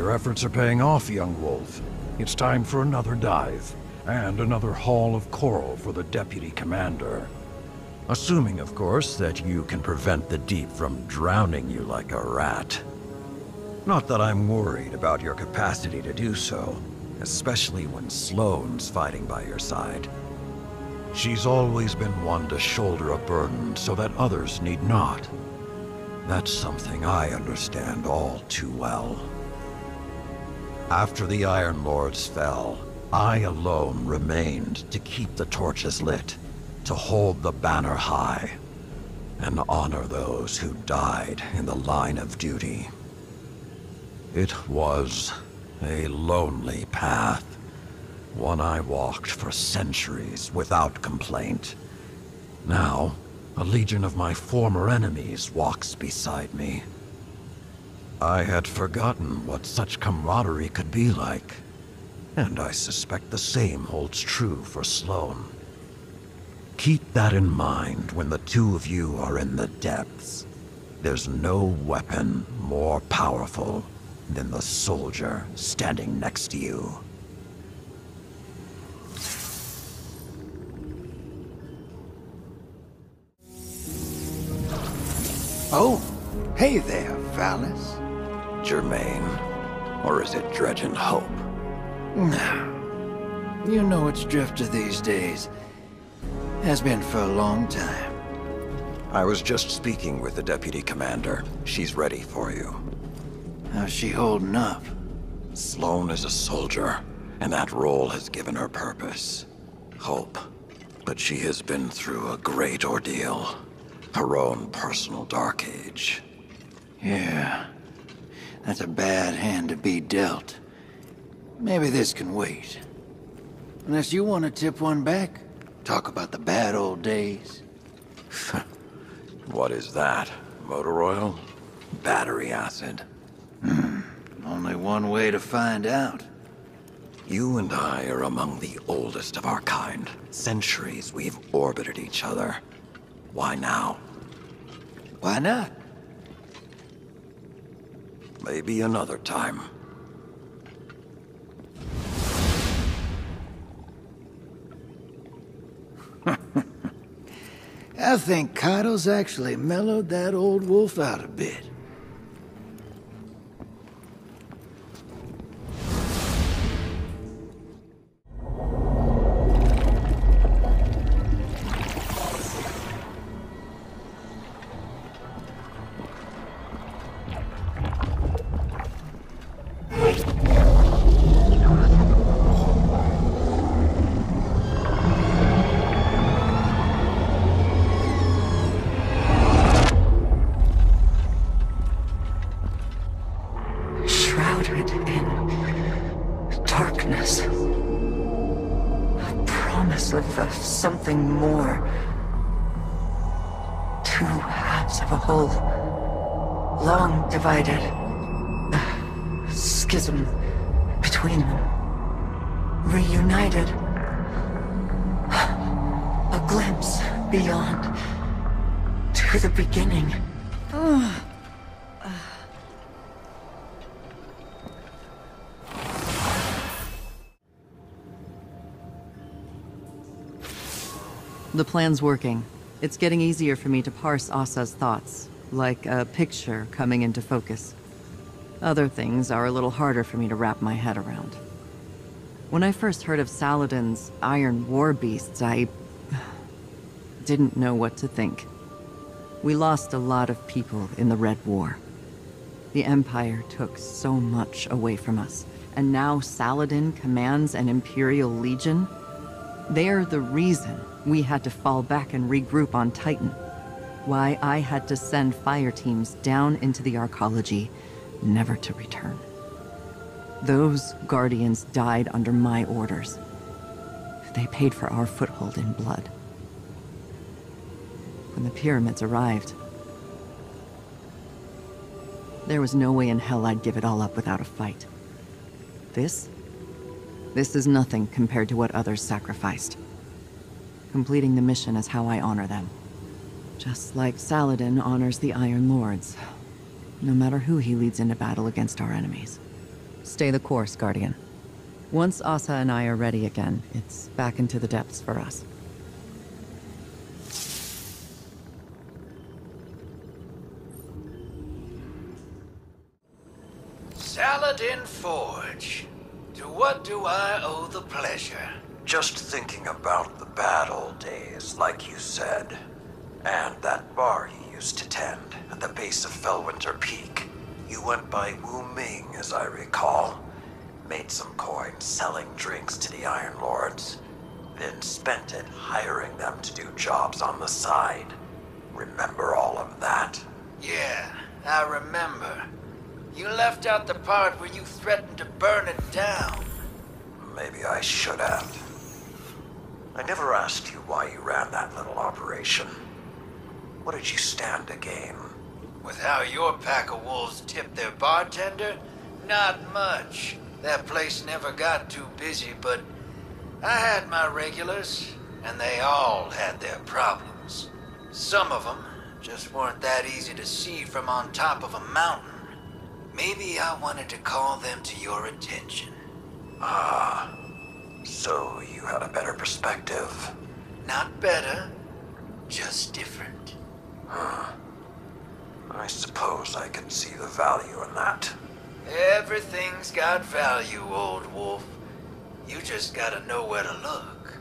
Your efforts are paying off, young wolf. It's time for another dive, and another haul of coral for the Deputy Commander. Assuming, of course, that you can prevent the deep from drowning you like a rat. Not that I'm worried about your capacity to do so, especially when Sloane's fighting by your side. She's always been one to shoulder a burden so that others need not. That's something I understand all too well. After the Iron Lords fell, I alone remained to keep the torches lit, to hold the banner high, and honor those who died in the line of duty. It was a lonely path, one I walked for centuries without complaint. Now, a legion of my former enemies walks beside me. I had forgotten what such camaraderie could be like, and I suspect the same holds true for Sloane. Keep that in mind when the two of you are in the depths. There's no weapon more powerful than the soldier standing next to you. Oh, hey there, Valis. Germain, or is it Dredgen Hope? You know it's Drifter these days. Has been for a long time. I was just speaking with the Deputy Commander. She's ready for you. How's she holding up? Sloane is a soldier, and that role has given her purpose. Hope. But she has been through a great ordeal. Her own personal dark age. Yeah. That's a bad hand to be dealt. Maybe this can wait. Unless you want to tip one back. Talk about the bad old days. What is that? Motor oil? Battery acid? Only one way to find out. You and I are among the oldest of our kind. Centuries we've orbited each other. Why now? Why not? Maybe another time. I think Kaido's actually mellowed that old wolf out a bit. Something more. Two halves of a whole, long divided. A schism between them. Reunited. A glimpse beyond. To the beginning. The plan's working. It's getting easier for me to parse Asa's thoughts, like a picture coming into focus. Other things are a little harder for me to wrap my head around. When I first heard of Saladin's Iron War Beasts, I didn't know what to think. We lost a lot of people in the Red War. The Empire took so much away from us, and now Saladin commands an Imperial Legion? They're the reason we had to fall back and regroup on Titan. Why I had to send fire teams down into the arcology, never to return. Those Guardians died under my orders. They paid for our foothold in blood. When the pyramids arrived, there was no way in hell I'd give it all up without a fight. This is nothing compared to what others sacrificed. Completing the mission is how I honor them. Just like Saladin honors the Iron Lords, no matter who he leads into battle against our enemies. Stay the course, Guardian. Once Asa and I are ready again, it's back into the depths for us. Saladin Forge. To what do I owe the pleasure? Just thinking about the bad old days, like you said. And that bar you used to tend at the base of Fellwinter Peak. You went by Wu Ming, as I recall. Made some coin selling drinks to the Iron Lords. Then spent it hiring them to do jobs on the side. Remember all of that? Yeah, I remember. You left out the part where you threatened to burn it down. Maybe I should have. I never asked you why you ran that little operation. What did you stand to gain? With how your pack of wolves tipped their bartender? Not much. That place never got too busy, but I had my regulars, and they all had their problems. Some of them just weren't that easy to see from on top of a mountain. Maybe I wanted to call them to your attention. Ah, so you had a better perspective. Not better, just different. I suppose I can see the value in that. Everything's got value, old wolf. You just gotta know where to look.